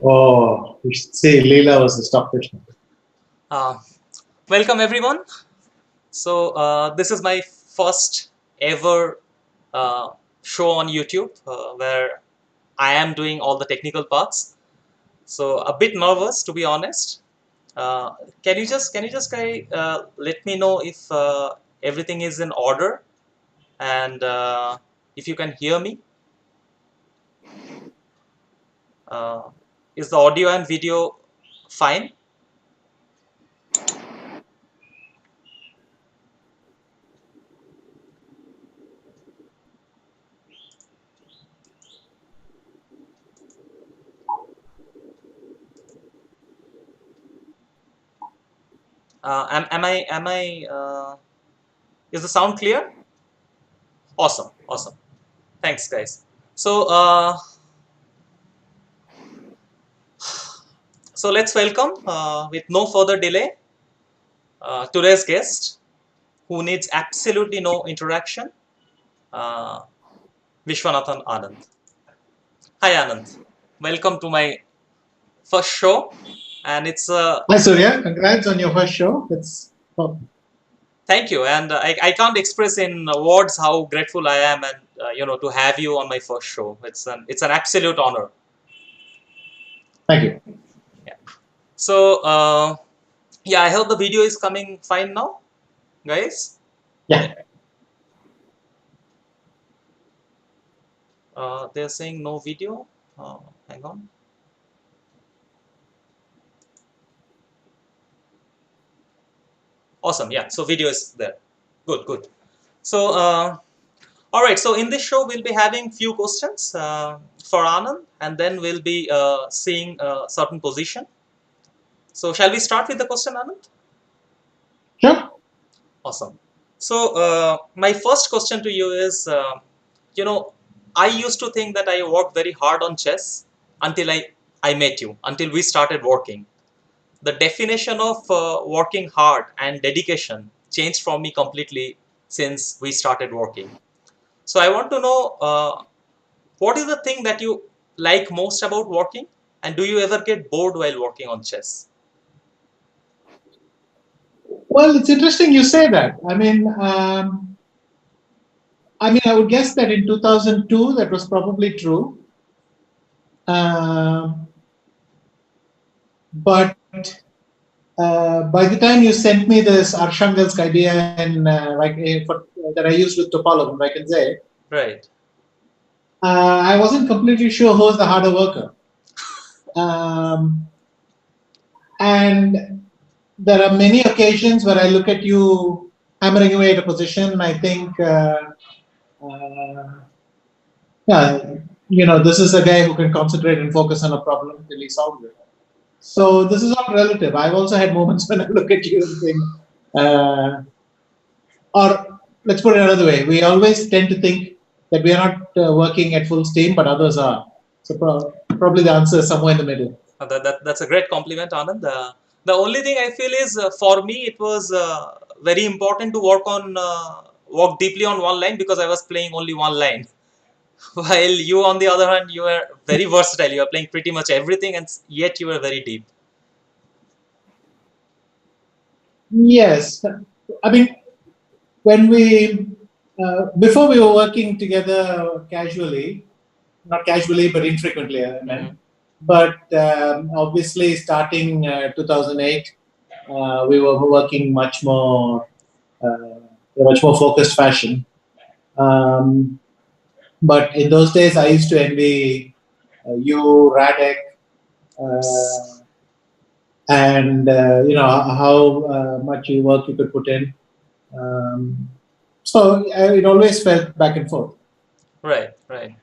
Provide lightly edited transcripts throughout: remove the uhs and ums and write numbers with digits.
Oh, we should say Leela was a stock question. Uh, Welcome everyone. This is my first ever show on YouTube where I am doing all the technical parts. So a bit nervous to be honest. Uh, can you just let me know if everything is in order and if you can hear me? Uh, is the audio and video fine? Am I is the sound clear? Awesome, awesome. Thanks, guys. So, uh, so let's welcome, with no further delay, today's guest, who needs absolutely no introduction, uh, Vishwanathan Anand. Hi, Anand. Welcome to my first show, and it's Hi, Surya. Congrats on your first show. thank you, and I can't express in words how grateful I am, and to have you on my first show. It's an absolute honor. Thank you. Yeah. So, yeah, I hope the video is coming fine now, guys. Yeah. They're saying no video. Hang on. Awesome. Yeah. So video is there. Good. Good. So all right. So in this show, we'll be having few questions for Anand, and then we'll be seeing a certain position. So shall we start with the question, Anand? Sure. Awesome. So my first question to you is, you know, I used to think that I worked very hard on chess until I met you, until we started working. The definition of working hard and dedication changed for me completely since we started working. So I want to know, what is the thing that you like most about working, and do you ever get bored while working on chess? Well, it's interesting you say that. I would guess that in 2002 that was probably true. Um, but by the time you sent me this Arshangelsk idea and that I used with Topolov, I can say, Right. I wasn't completely sure who was the harder worker. Um, and there are many occasions where I look at you hammering away at a position, and I think, yeah, this is a guy who can concentrate and focus on a problem till he solves it. So this is all relative. I've also had moments when I look at you and think, or let's put it another way, we always tend to think that we are not working at full steam, but others are. So probably the answer is somewhere in the middle. That's a great compliment, Anand. The only thing I feel is, for me, it was very important to work deeply on one line because I was playing only one line. While you, on the other hand, you were very versatile. You were playing pretty much everything, and yet you were very deep. Yes. I mean, when we before we were working together casually, not casually but infrequently, I mean. But obviously, starting 2008, we were working much more focused fashion. But in those days, I used to envy you, Radek, uh, and how much work you could put in. Um, so it always felt back and forth. Right, right.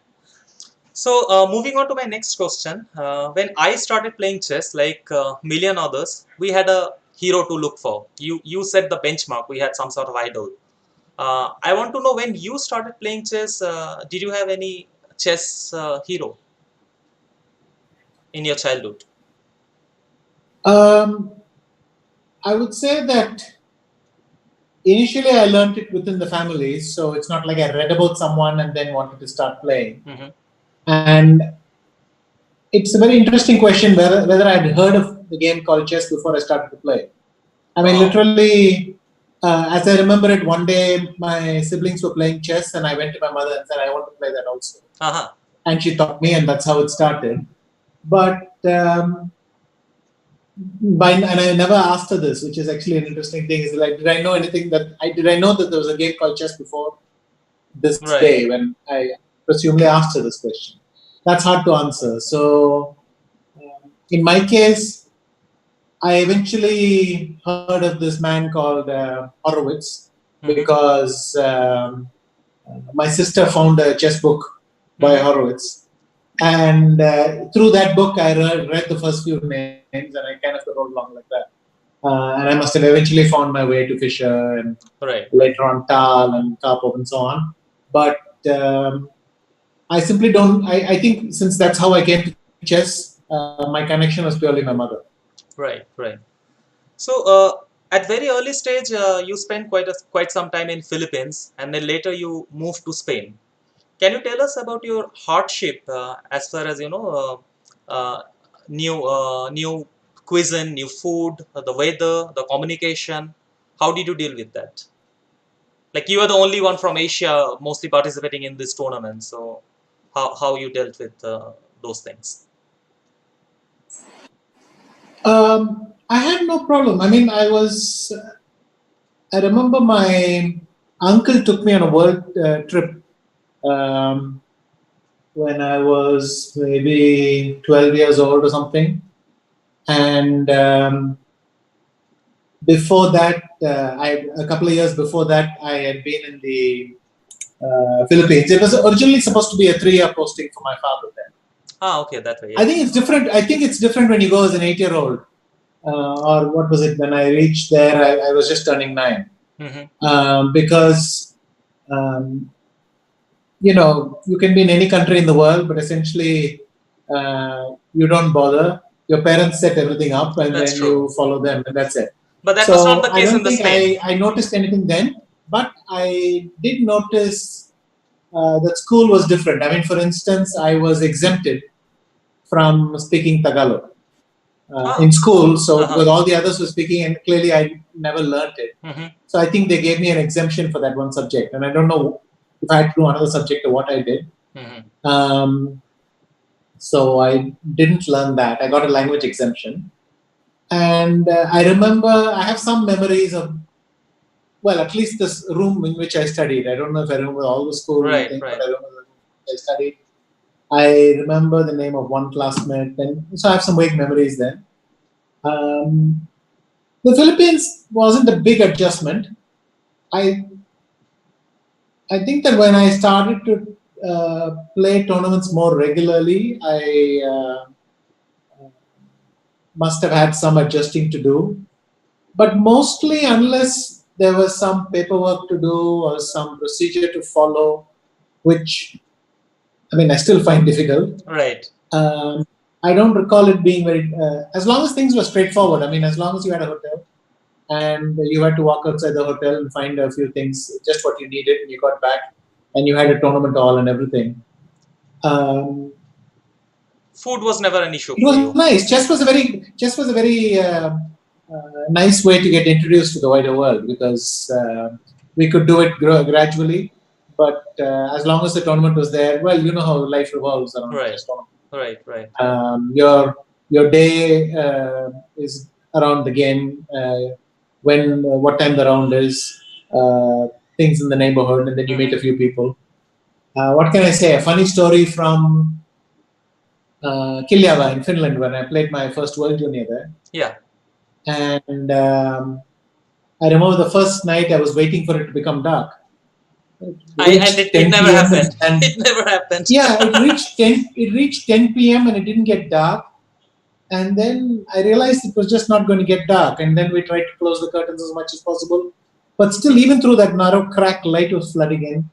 So, moving on to my next question. When I started playing chess, like million others, we had a hero to look for. You set the benchmark. We had some sort of idol. I want to know, when you started playing chess, did you have any chess hero in your childhood? Um, I would say that initially I learned it within the family, so it's not like I read about someone and then wanted to start playing. Mm-hmm. And it's a very interesting question whether I'd heard of the game called chess before I started to play. I mean, Oh. literally, as I remember it, one day my siblings were playing chess, and I went to my mother and said, "I want to play that also." Uh-huh. And she taught me, and that's how it started. But and I never asked her this, which is actually an interesting thing. Is like, did I know anything did I know that there was a game called chess before this Right. day when I presumably asked her this question? That's hard to answer. So, in my case, I eventually heard of this man called Horowitz Mm-hmm. because my sister found a chess book by Mm-hmm. Horowitz. And through that book, I read the first few names and I kind of wrote along like that. And I must have eventually found my way to Fisher and Right. later on Tal and Karpov and so on. But I simply don't, I think since that's how I came to chess, my connection was purely my mother. Right. Right. So, at very early stage, you spent quite some time in Philippines, and then later you moved to Spain. Can you tell us about your hardship as far as new cuisine, new food, the weather, the communication? How did you deal with that? Like you are the only one from Asia mostly participating in this tournament, so how you dealt with those things? I had no problem. I mean, I remember my uncle took me on a world trip um, when I was maybe 12 years old or something. And before that, a couple of years before that, I had been in the Philippines. It was originally supposed to be a 3-year posting for my father there. Ah, okay, that way, I yeah. think it's different. I think it's different when you go as an 8-year-old. Or what was it? When I reached there, I was just turning 9. Mm-hmm. Because you can be in any country in the world, but essentially you don't bother. Your parents set everything up, and That's then true. you follow them, and that's it. But that was not So the I case in don't the think Spain. I noticed anything then, but I did notice that school was different. I mean, for instance, I was exempted from speaking Tagalog in Ah, school. So uh-huh. because all the others were speaking, and clearly I never learned it. Mm-hmm. So I think they gave me an exemption for that one subject, and I don't know if I had to do another subject or what I did. Mm-hmm. So I didn't learn that. I got a language exemption, and I remember I have some memories of, well, at least this room in which I studied. I don't know if I remember all the school Right, thing, but right. I remember the room in which I studied. I remember the name of one classmate, and so I have some vague memories then. Um, the Philippines wasn't a big adjustment. I I think that when I started to play tournaments more regularly, I must have had some adjusting to do. But mostly, unless there was some paperwork to do or some procedure to follow, which I mean, I still find difficult. Right. Um, I don't recall it being very, as long as things were straightforward. I mean, as long as you had a hotel and you had to walk outside the hotel and find a few things, just what you needed, and you got back and you had a tournament hall and everything. Um, Food was never an issue it for was you. nice. Chess was a very nice way to get introduced to the wider world because we could do it gradually. But as long as the tournament was there, well, you know how life revolves around Right. chess tournament. Right, right. Your day is around the game. When what time the round is, things in the neighborhood, and then you meet Mm-hmm. a few people. What can I say? A funny story from Kiljava in Finland when I played my first World Junior there. Yeah. And I remember the first night I was waiting for it to become dark. It And reached it 10 never p.m. happened. and It never happened. yeah, it reached 10 p.m. and it didn't get dark. And then I realized it was just not going to get dark. And then we tried to close the curtains as much as possible. But still, even through that narrow crack, light was flooding in.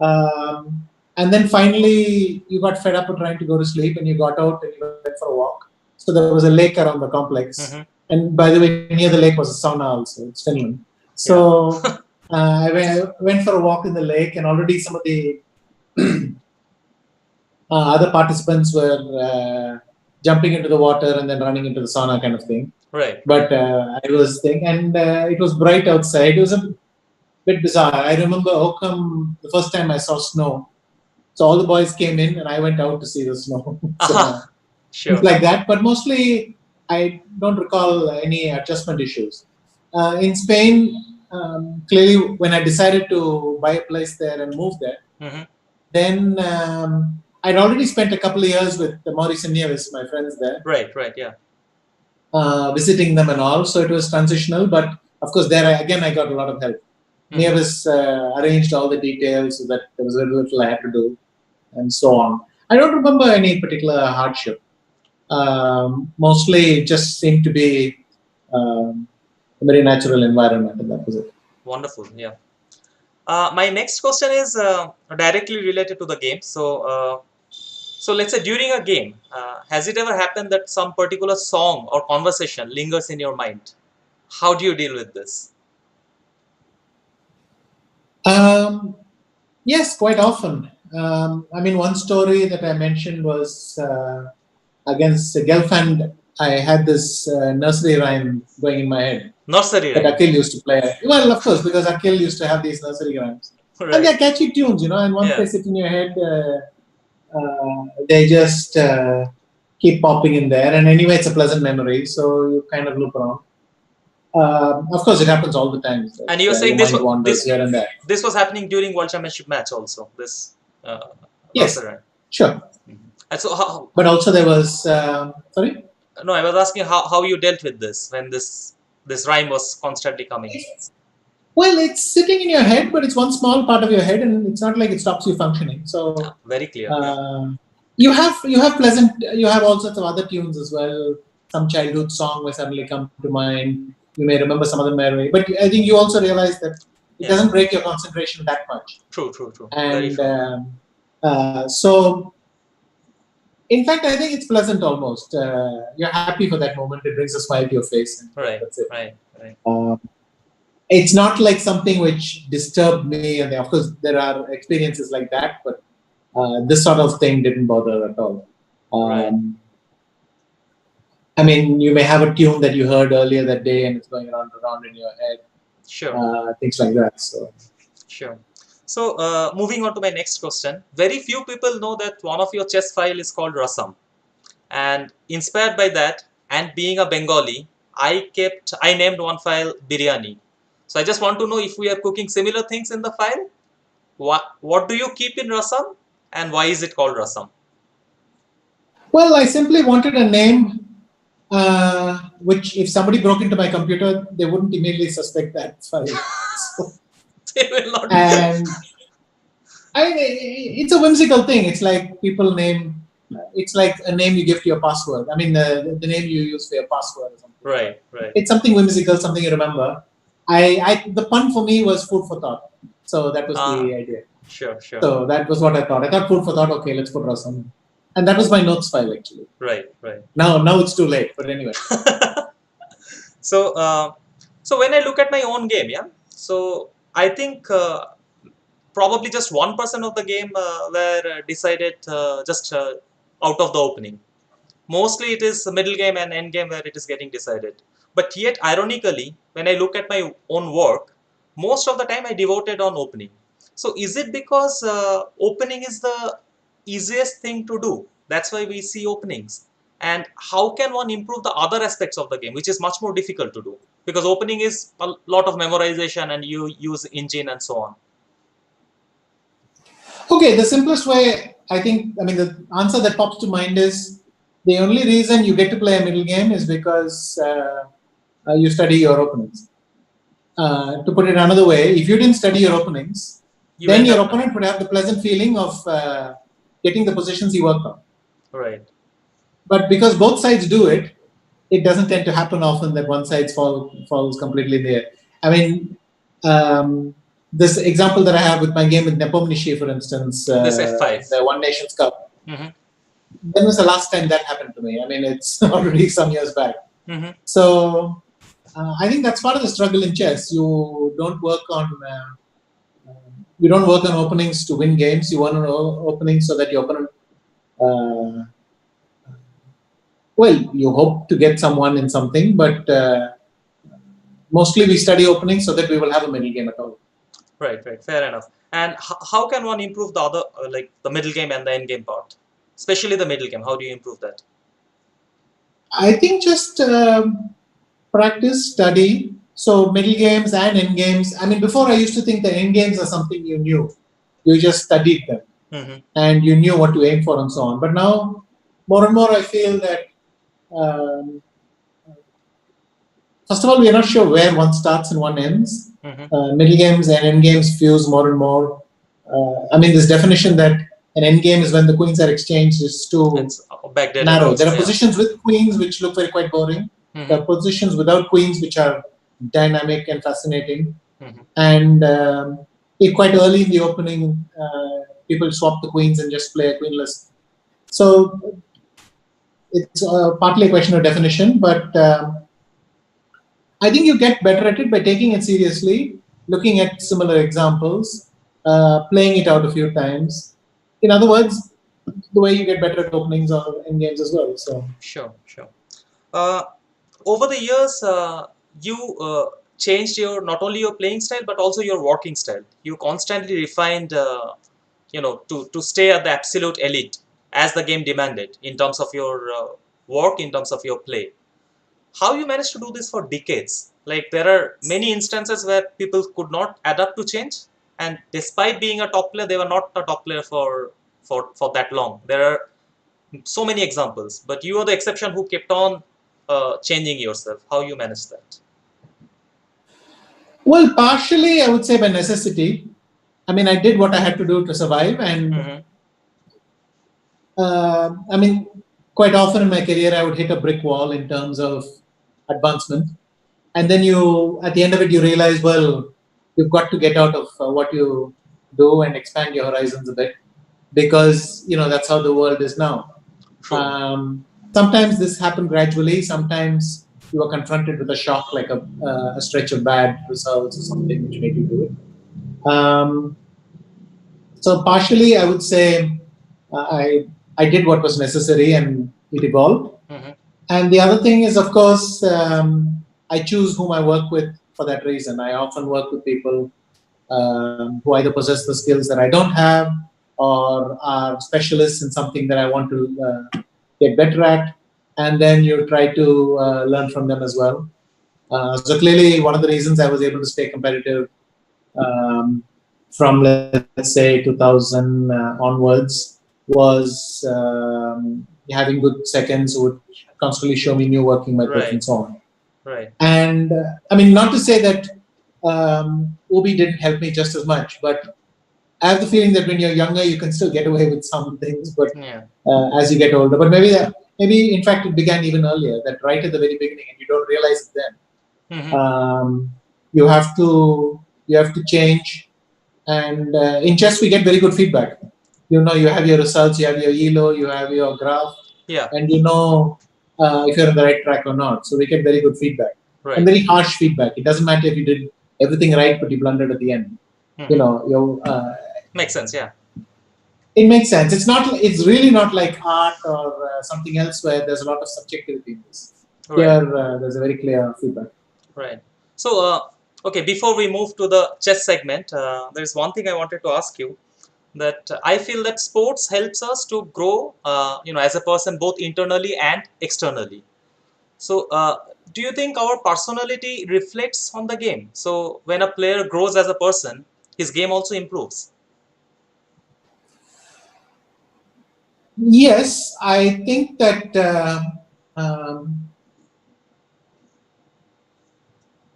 And then finally, you got fed up with trying to go to sleep and you got out and you went for a walk. So there was a lake around the complex. Mm-hmm. And by the way, near the lake was a sauna also. It's Finland. Yeah. So I went for a walk in the lake, and already some of the other participants were jumping into the water and then running into the sauna kind of thing. Right. But I was thinking, and it was bright outside. It was a bit bizarre. I remember how come the first time I saw snow. So all the boys came in, and I went out to see the snow. So things Sure. like that. But mostly, I don't recall any adjustment issues. In Spain, clearly, when I decided to buy a place there and move there, Mm-hmm. then I'd already spent a couple of years with Maurice and Nieves, my friends there, Right. Right. Yeah. visiting them and all. So it was transitional. But of course, there again, I got a lot of help. Mm-hmm. Nieves arranged all the details so that there was very little I had to do, and so on. I don't remember any particular hardship. Mostly, it just seemed to be a very natural environment, and that was it. Wonderful. Yeah. My next question is directly related to the game. So let's say during a game, has it ever happened that some particular song or conversation lingers in your mind? How do you deal with this? Um, yes, quite often. I mean, one story that I mentioned was against Gelfand. I had this nursery rhyme going in my head Nursery that rhyme. Akhil used to play. Well, of course, because Akhil used to have these nursery rhymes. And Right. they're catchy tunes, and once Yeah. they sit in your head, they just keep popping in there. And anyway, it's a pleasant memory, so you kind of loop around. Of course, it happens all the time. That, And you're saying your this mind wanders this here and there. this was happening during World Championship match also. This Yes, nursery rhyme. sure. And so how? But also there was, sorry? No, I was asking how you dealt with this when this rhyme was constantly coming. Well, it's sitting in your head, but it's one small part of your head, and it's not like it stops you functioning. So Very clear. Yeah. uh, you have pleasant, you have all sorts of other tunes as well. Some childhood song may suddenly come to mind. You may remember some other memory, but I think you also realize that it Yeah. doesn't break your concentration that much. True. True. True. Very And true. so, in fact, I think it's pleasant almost. You're happy for that moment. It brings a smile to your face, and Right. that's it. Right. Right. It's not like something which disturbed me, and of course there are experiences like that, but this sort of thing didn't bother at all. Right. I mean, you may have a tune that you heard earlier that day, and it's going around and around in your head, Sure. things like that. So Sure. So moving on to my next question. Very few people know that one of your chess file is called Rasam. And inspired by that, and being a Bengali, I named one file Biryani. So I just want to know if we are cooking similar things in the file. What do you keep in Rasam, and why is it called Rasam? well, I simply wanted a name which, if somebody broke into my computer, they wouldn't immediately suspect that file. So, They will not. and it's a whimsical thing. It's like people name. It's like a name you give to your password. I mean, the name you use for your password or something. Right. Right. It's something whimsical, something you remember. The pun for me was food for thought. So that was the idea. Sure. Sure. So that was what I thought. I thought food for thought. Okay, let's put rasam. And that was my notes file actually. Right. Right. Now it's too late. But anyway. So so when I look at my own game, yeah. So I think probably just 1% of the game were decided just out of the opening. Mostly it is middle game and end game where it is getting decided. But yet, ironically, when I look at my own work, most of the time I devoted on opening. So is it because opening is the easiest thing to do? That's why we see openings. And how can one improve the other aspects of the game, which is much more difficult to do? Because opening is a lot of memorization and you use engine and so on. Okay, the simplest way, I mean, the answer that pops to mind is the only reason you get to play a middle game is because you study your openings. To put it another way, if you didn't study your openings, then your opponent would have the pleasant feeling of getting the positions he worked on. Right. But because both sides do it, it doesn't tend to happen often that one side falls completely there. I mean, this example that I have with my game with Nepomniachtchi, for instance, this F5. the One Nations Cup. Mm-hmm. When was the last time that happened to me? I mean, it's already some years back. Mm-hmm. So I think that's part of the struggle in chess. Don't work on you don't work on openings to win games. You work on openings so that your opponent, uh, well, you hope to get someone in something, but mostly we study openings so that we will have a middle game at all. Right, right, fair enough. And how can one improve the other, like the middle game and the end game part, especially the middle game? How do you improve that? I think just practice, study. So middle games and end games. I mean, before I used to think that end games are something you knew. You just studied them Mm-hmm. and you knew what to aim for and so on. But now, more and more, I feel that um, first of all, we are not sure where one starts and one ends. Mm-hmm. Middle games and end games fuse more and more. I mean, this definition that an end game is when the queens are exchanged is too It's backdated narrow. There also, are yeah. positions with queens which look very quite boring. There Mm-hmm. are positions without queens which are dynamic and fascinating. Mm-hmm. And quite early in the opening, people swap the queens and just play a queenless. So it's partly a question of definition, but I think you get better at it by taking it seriously, looking at similar examples, playing it out a few times. In other words, the way you get better at openings or in games as well. So Sure, sure. Uh, Over the years, you changed your not only your playing style but also your working style. You constantly refined, to stay at the absolute elite as the game demanded in terms of your work, in terms of your play. How you managed to do this for decades? Like there are many instances where people could not adapt to change, and despite being a top player, they were not a top player for that long. There are so many examples, but you are the exception who kept on changing yourself. How you manage that? well, partially, I would say by necessity. I mean, I did what I had to do to survive, and Mm-hmm. I mean, quite often in my career, I would hit a brick wall in terms of advancement, and then at the end of it, you realize, well, you've got to get out of what you do and expand your horizons a bit, because that's how the world is now. True. Um, Sometimes this happened gradually. Sometimes you are confronted with a shock, like a stretch of bad results or something, which made you do it. So partially, I would say I did what was necessary and it evolved. Mm-hmm. And the other thing is, of course, I choose whom I work with for that reason. I often work with people who either possess the skills that I don't have or are specialists in something that I want to get better at. And then you try to learn from them as well. So clearly, one of the reasons I was able to stay competitive um, from, let's say, 2000 onwards was having good seconds who would constantly show me new working methods Right. and so on. Right. And I mean, not to say that Obi didn't help me just as much, but I have the feeling that when you're younger, you can still get away with some things, but Yeah. as you get older, but maybe in fact it began even earlier. That right at the very beginning, and you don't realize it then. Mm-hmm. You have to change, and in chess we get very good feedback. You have your results, you have your elo, you have your graph, Yeah. and if you're on the right track or not. So we get very good feedback and Right. very harsh feedback. It doesn't matter if you did everything right but you blundered at the end. Mm-hmm. You Makes sense. Yeah. It makes sense. It's really not like art or something else where there's a lot of subjectivity in this. Right. Here there's a very clear feedback. Right. So, okay, before we move to the chess segment, there's one thing I wanted to ask you, that I feel that sports helps us to grow, as a person, both internally and externally. So, do you think our personality reflects on the game? So, when a player grows as a person, his game also improves. Yes, I think that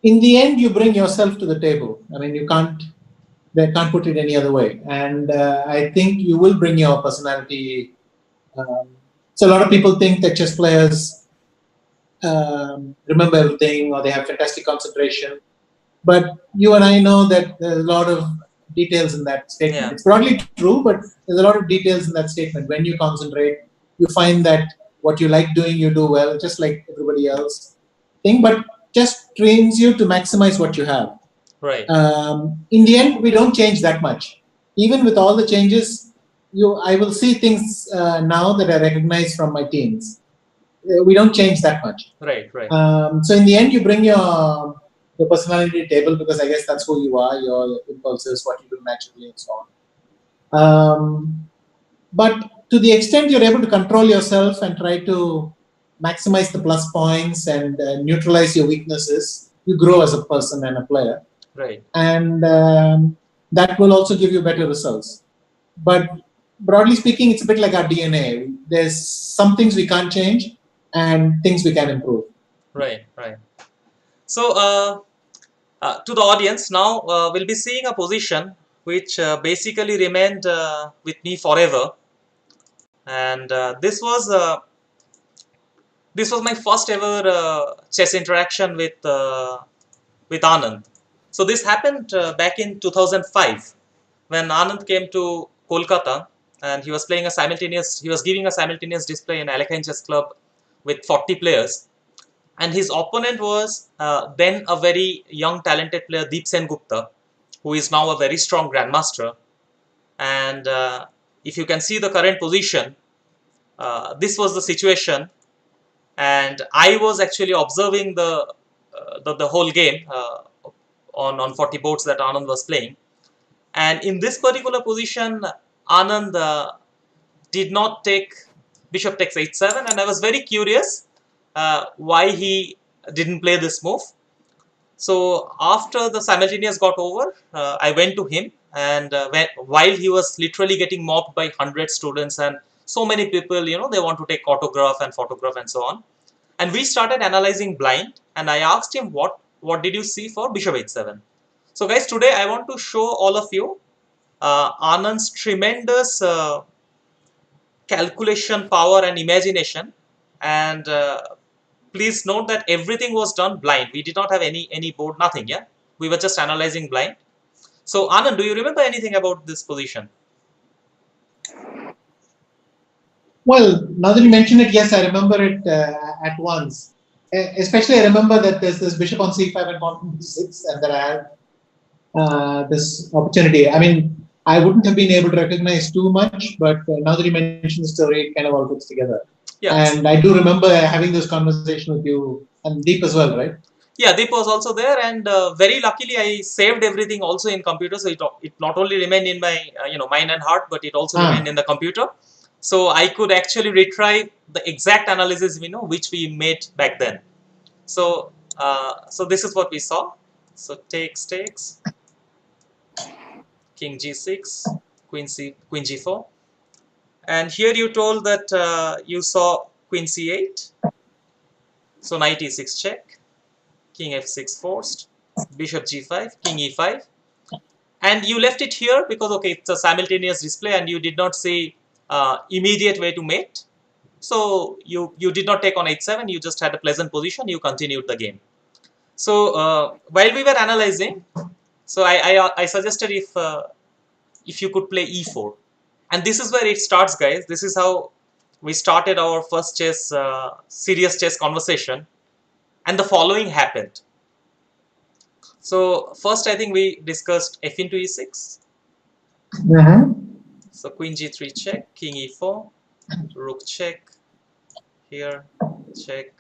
in the end you bring yourself to the table. I mean, they can't put it any other way. And I think you will bring your personality. Um, so a lot of people think that chess players remember everything or they have fantastic concentration. But you and I know that there's a lot of details in that statement. Yeah. It's broadly true, but there's a lot of details in that statement. When you concentrate, you find that what you like doing, you do well, just like everybody else. Thing, but just trains you to maximize what you have. Right. In the end, we don't change that much. Even with all the changes, I will see things now that I recognize from my teens. We don't change that much. Right. Right. So in the end, you bring your personality table, because I guess that's who you are, your impulses, what you do naturally, and so on. But to the extent you're able to control yourself and try to maximize the plus points and neutralize your weaknesses, you grow as a person and a player. Right. And that will also give you better results. But broadly speaking, it's a bit like our DNA. There's some things we can't change and things we can improve. Right. Right. So, to the audience, now we'll be seeing a position which basically remained with me forever, and this was my first ever chess interaction with Anand. So this happened back in 2005 when Anand came to Kolkata, and he was giving a simultaneous display in Alekheim Chess Club with 40 players, and his opponent was then a very young talented player, Deep Sen Gupta, who is now a very strong grandmaster. And if you can see the current position, this was the situation, and I was actually observing the whole game on 40 boards that Anand was playing. And in this particular position, Anand did not take bishop takes h7, and I was very curious why he didn't play this move. So after the simultaneous got over, I went to him, and while he was literally getting mobbed by 100 students and so many people, they want to take autograph and photograph and so on. And we started analyzing blind, and I asked him, what did you see for bishop h7? So guys, today I want to show all of you Anand's tremendous calculation power and imagination. And please note that everything was done blind. We did not have any board, nothing. Yeah, we were just analyzing blind. So Anand, do you remember anything about this position? Well, now that you mention it, yes, I remember it at once. Especially, I remember that there's this bishop on c5 and pawn on d6, and that I had this opportunity. I mean, I wouldn't have been able to recognize too much, but now that you mention the story, it kind of all puts together. Yeah. And I do remember having this conversation with you and Deep as well, right? Yeah, Deep was also there, and very luckily I saved everything also in computer, so it not only remained in my mind and heart, but it also remained in the computer. So I could actually retry the exact analysis which we made back then. So so this is what we saw. So takes, king g6, queen g4, and here you told that you saw queen c8. So knight e6 check, king f6 forced, bishop g5, king e5, and you left it here because okay, it's a simultaneous display and you did not see immediate way to mate. So you did not take on h7, you just had a pleasant position, you continued the game. So while we were analyzing, so I suggested if you could play e4, and this is where it starts, guys. This is how we started our first serious chess conversation, and the following happened. So first, I think we discussed f into e6. So queen g3 check, king e4, rook check, here check,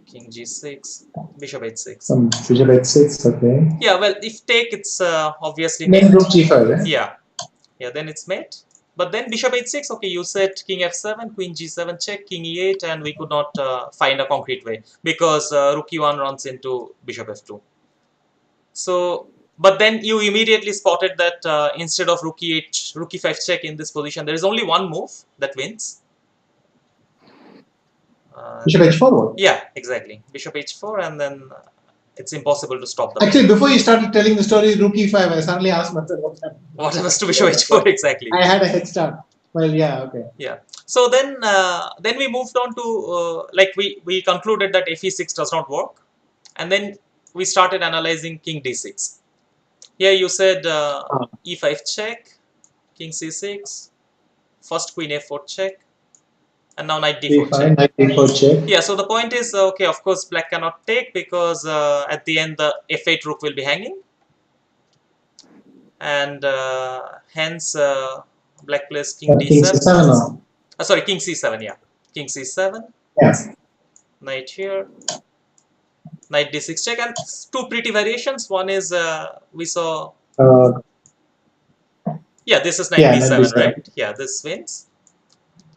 king g6, bishop h6. Bishop h6, okay. Yeah, well, if take, it's obviously then mate. rook g5, Yeah, then it's mate. But then bishop h6, okay, you said king f7, queen g7 check, king e8, and we could not find a concrete way because rook e1 runs into bishop f2. So, but then you immediately spotted that instead of rook e8, rook e5 check in this position, there is only one move that wins. Bishop h4? Yeah, exactly. Bishop h4, and then it's impossible to stop the Actually, before you started telling the story, rook e5, I suddenly asked myself what happened. What happens to bishop h4? Exactly. I had a head start. Well, yeah, okay. Yeah. So then we moved on to like we concluded that f e6 does not work, and then we started analyzing king d6. Here you said e5 check, king c6, first queen f4 check, and now knight d4 check. B5, knight D4 check. Yeah, so the point is, okay, of course, black cannot take because at the end the f8 rook will be hanging, and hence black plays king King d7. C7 now. Sorry, king c7. Yeah, king c7, Yeah. knight here, knight d6 check, and two pretty variations. One is we saw, Uh, yeah, this is knight yeah, knight b7, B7. right? Yeah, this wins.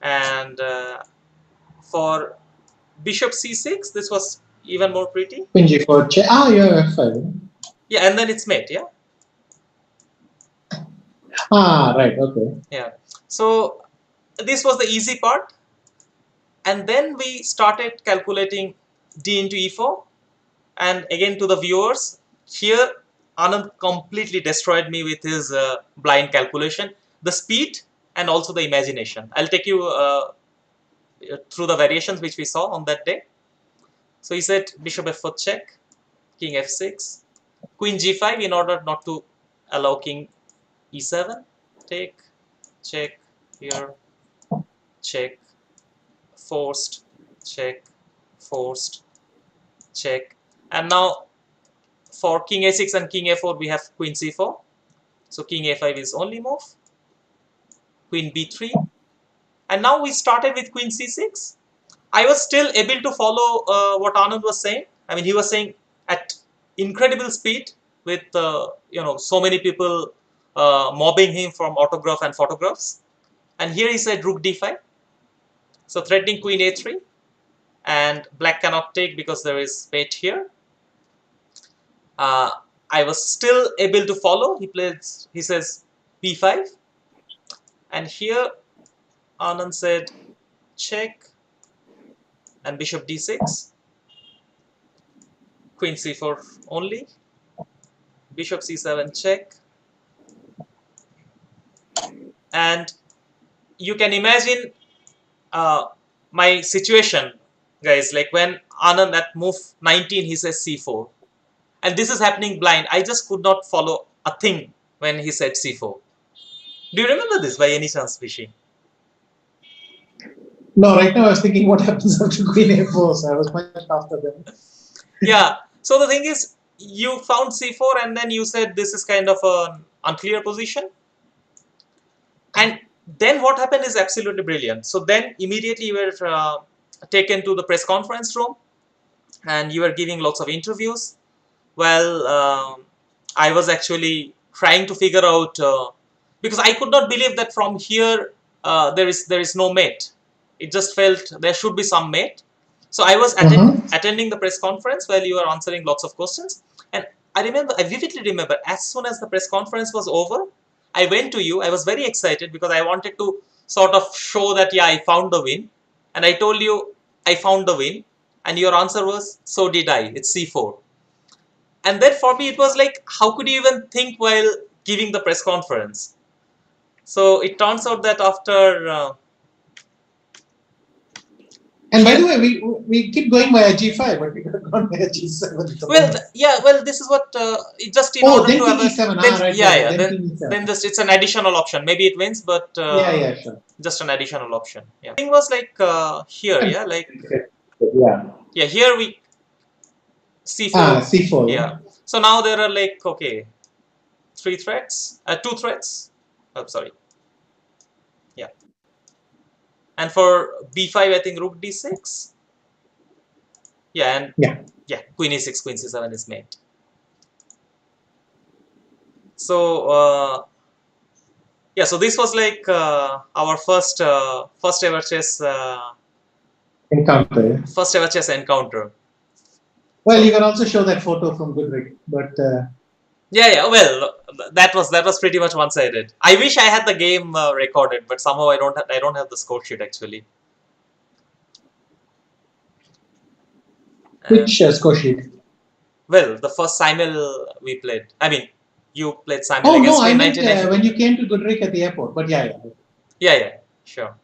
And for bishop c6, this was even more pretty. Queen G4 check. Ah, yeah, F5. Yeah, and then it's mate. Yeah. Ah, right, okay. Yeah. So this was the easy part. And then we started calculating d into e4. And again, to the viewers, here Anand completely destroyed me with his blind calculation, the speed and also the imagination. I'll take you through the variations which we saw on that day. So he said bishop f4 check, king f6, queen g5 in order not to allow king e7, take, check, here, check, forced, check, forced, check. And now for king a6 and king a4, we have queen c4. So king a5 is only move, queen b3. And now we started with queen c6. I was still able to follow what Anand was saying. I mean, he was saying at incredible speed with so many people mobbing him from autograph and photographs. And here he said rook d5. So threatening queen a3, and black cannot take because there is mate here. I was still able to follow. He says b5, and here Anand said check and bishop d6, queen c4 only, bishop c7 check, and you can imagine my situation, guys. Like when Anand at move 19, he says c4, and this is happening blind. I just could not follow a thing when he said c4. Do you remember this by any chance, Vishy? No, right now I was thinking what happens after Queen A4, so I was much faster than. Yeah. So the thing is, you found c4 and then you said this is kind of an unclear position. And then what happened is absolutely brilliant. So then immediately you were taken to the press conference room and you were giving lots of interviews. Well, I was actually trying to figure out because I could not believe that from here there is no mate. It just felt there should be some mate. So I was attending the press conference while you were answering lots of questions, and I vividly remember, as soon as the press conference was over, I went to you. I was very excited because I wanted to sort of show that yeah, I found the win, and I told you I found the win, and your answer was so did I. It's c4. And then for me, it was like, how could you even think while giving the press conference? So it turns out that after. And by the way, we keep going by a G5, but we could have gone by a G7. Well, this is what it just in order then to King have E7. then, Right. yeah, Right, yeah. then King E7. Then just it's an additional option. Maybe it wins, but yeah, sure. just an additional option. Yeah. Thing was like here, yeah, like yeah. Here we c4. C4. Yeah. So now there are like okay, two threats. Oh, sorry. Yeah. And for b5, I think rook d6. Yeah, and queen e6, queen c7 is mate. So yeah, so this was like our first ever chess encounter. First ever chess encounter. Well, you can also show that photo from Goodrick, but yeah. Well, that was pretty much one-sided. I wish I had the game recorded, but somehow I don't have the score sheet actually. Which score sheet? Well, the first Simul we played. I mean, you played Simul. Oh no, I meant when you came to Goodrick at the airport. But yeah, sure.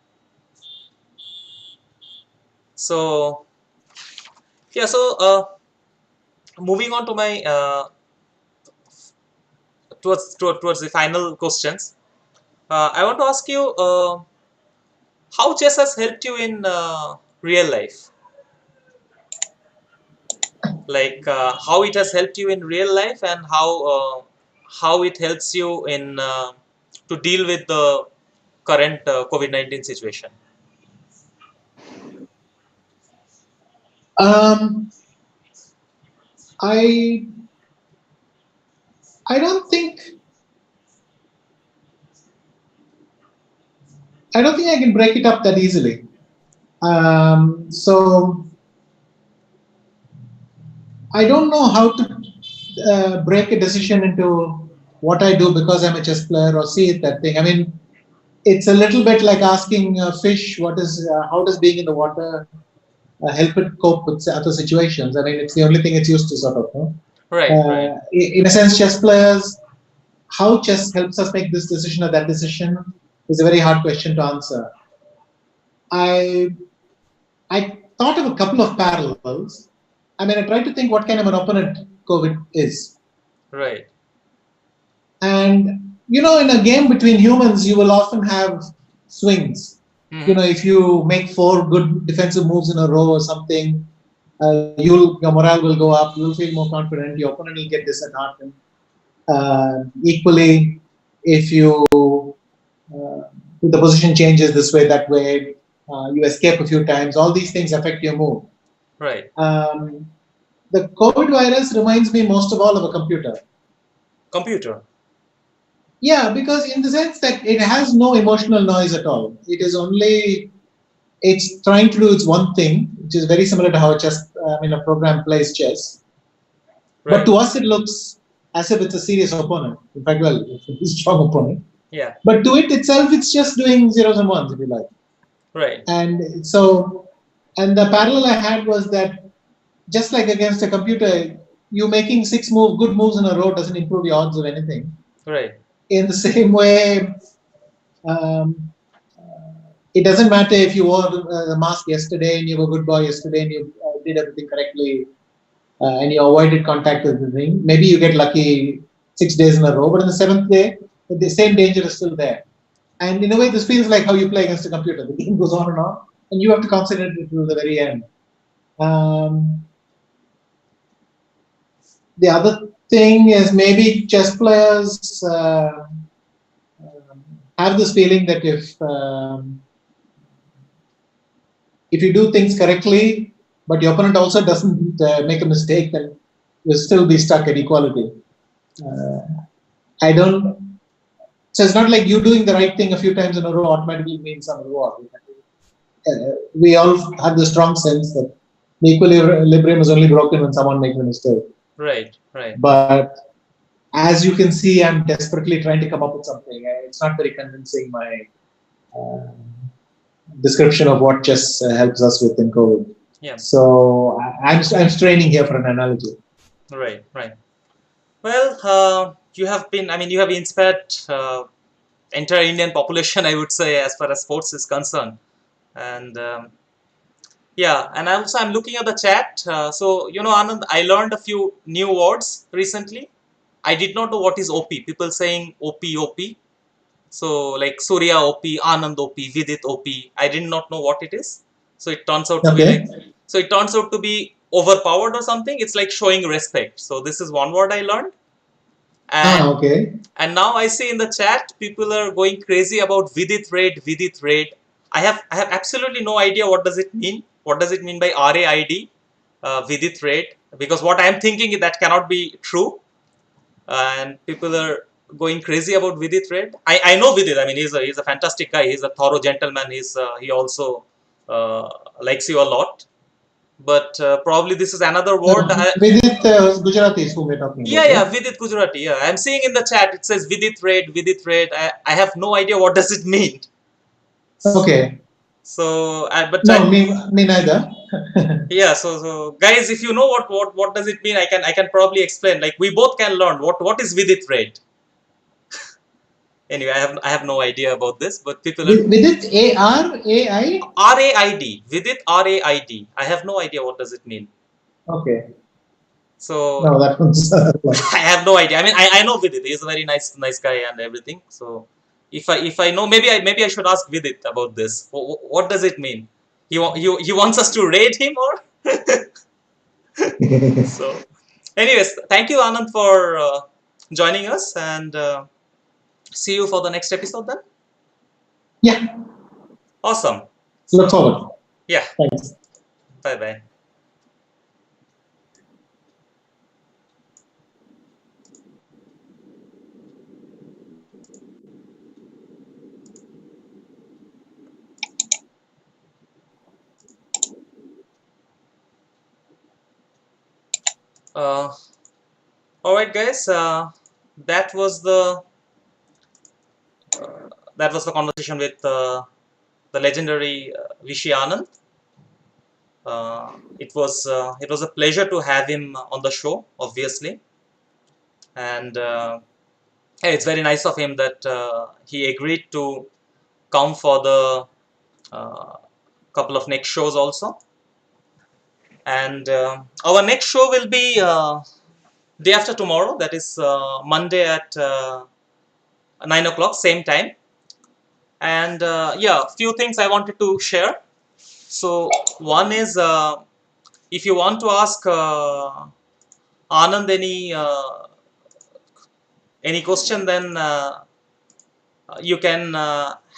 So yeah, so moving on to my towards the final questions. I want to ask you how chess has helped you in real life? Like how it has helped you in real life, and how it helps you in to deal with the current COVID-19 situation. Um, I I don't think I can break it up that easily. So I don't know how to break a decision into what I do because I'm a chess player or see it that thing. I mean, it's a little bit like asking a fish how does being in the water help it cope with other situations. I mean, it's the only thing it's used to sort of. No? Right, right, In a sense, chess players, how chess helps us make this decision or that decision is a very hard question to answer. I I thought of a couple of parallels. I mean, I tried to think what kind of an opponent COVID is. right. And, in a game between humans, you will often have swings. Mm-hmm. If you make four good defensive moves in a row or something, your morale will go up. You'll feel more confident. Your opponent will get disheartened. Equally, if the position changes this way, that way, you escape a few times. All these things affect your mood. Right. Um, the COVID virus reminds me most of all of a computer. Computer. Yeah, because in the sense that it has no emotional noise at all. It's trying to do its one thing, which is very similar to how a program plays chess. But Right. to us, it looks as if it's a serious opponent. In fact, well, it's a strong opponent. Yeah. But to it itself, it's just doing zeros and ones, if you like. Right. And the parallel I had was that just like against a computer, you making good moves in a row doesn't improve your odds of anything. Right. In the same way, um, it doesn't matter if you wore the mask yesterday and you were a good boy yesterday and you did everything correctly and you avoided contact with the thing. Maybe you get lucky 6 days in a row, but in the seventh day, the same danger is still there. And in a way, this feels like how you play against a computer. The game goes on, and you have to concentrate to the very end. Um, the other thing is maybe chess players have this feeling that if you do things correctly, but your opponent also doesn't make a mistake, then you'll still be stuck at equality. Uh, I don't. So it's not like you doing the right thing a few times in a row automatically means some reward. We all have the strong sense that the equilibrium is only broken when someone makes a mistake. Right. Right. But as you can see, I'm desperately trying to come up with something. It's not very convincing, my uh, description of what chess helps us with in COVID. Yeah. So I'm straining here for an analogy. Right. Right. Well, you have been. I mean, you have inspired entire Indian population, I would say, as far as sports is concerned. And yeah, and also I'm looking at the chat. So Anand, I learned a few new words recently. I did not know what is OP. People saying OP, OP. So like Surya OP, Anand OP, Vidit OP. I did not know what it is. So it turns out to be like. Okay. So it turns out to be overpowered or something. It's like showing respect. So this is one word I learned. And Okay. now I see in the chat people are going crazy about Vidit raid, Vidit raid. I have absolutely no idea what does it mean. What does it mean by RAID, Vidit raid? Because what I am thinking is that cannot be true, and people are going crazy about Vidit raid. I know Vidit. I mean, he's a fantastic guy. He's a thorough gentleman. He also likes you a lot. But probably this is another No, word. Vidit Gujarati is who we're talking Yeah, about, yeah, right? Vidit Gujarati. Yeah, I'm seeing in the chat it says Vidit raid, Vidit raid. I have no idea what does it mean. Okay. So, but No, me neither. yeah. So guys, if you know what does it mean, I can probably explain. Like we both can learn what is Vidit raid. Anyway, I have no idea about this, but people are Vidit ARAI. RAID Vidit RAID. I have no idea what does it mean. Okay. So No, that one's I have no idea. I mean, I know Vidit. He's a very nice guy and everything. So if I know, maybe I should ask Vidit about this. What does it mean? He wants us to raid him, or so? Anyways, thank you, Anand, for joining us, and see you for the next episode then. Yeah, Awesome. look So forward. yeah, Thanks. bye bye. Uh, all right, guys. That was the that was the conversation with the legendary Vishy Anand. It was a pleasure to have him on the show, obviously, and hey, it's very nice of him that he agreed to come for the uh, couple of next shows also. And our next show will be day after tomorrow. That is Monday at 9 o'clock, same time. And yeah, few things I wanted to share. So one is, if you want to ask Anand any question, then you can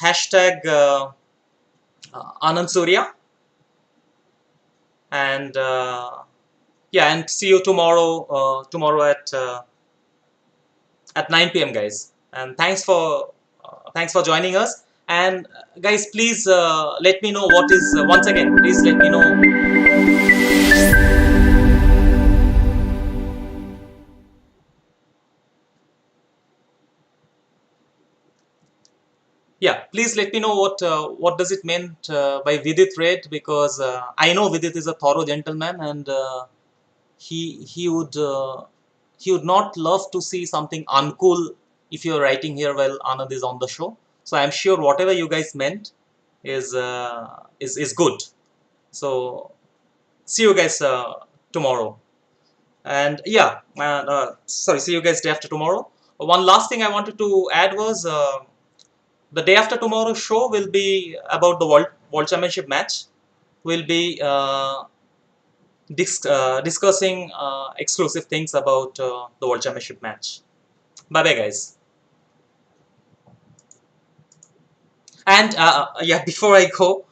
hashtag Anand Surya, and yeah, and see you tomorrow at 9 p.m., guys. And thanks for joining us. And guys, please let me know what is once again. Please let me know. Yeah, please let me know what does it mean by Vidit Red, because I know Vidit is a thorough gentleman, and he would not love to see something uncool if you're writing here while Anand is on the show. So I'm sure whatever you guys meant is good. So see you guys tomorrow. And yeah, sorry, see you guys day after tomorrow. One last thing I wanted to add was the day after tomorrow show will be about the world championship match. We'll be discussing exclusive things about the world championship match. Bye bye, guys. And yeah, before I go,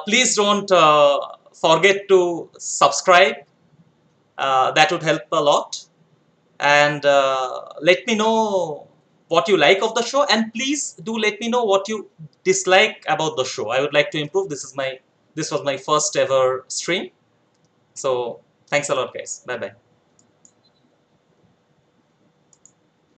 please don't forget to subscribe. That would help a lot. And let me know what you like of the show, and please do let me know what you dislike about the show. I would like to improve. This was my first ever stream. So thanks a lot, guys. Bye bye.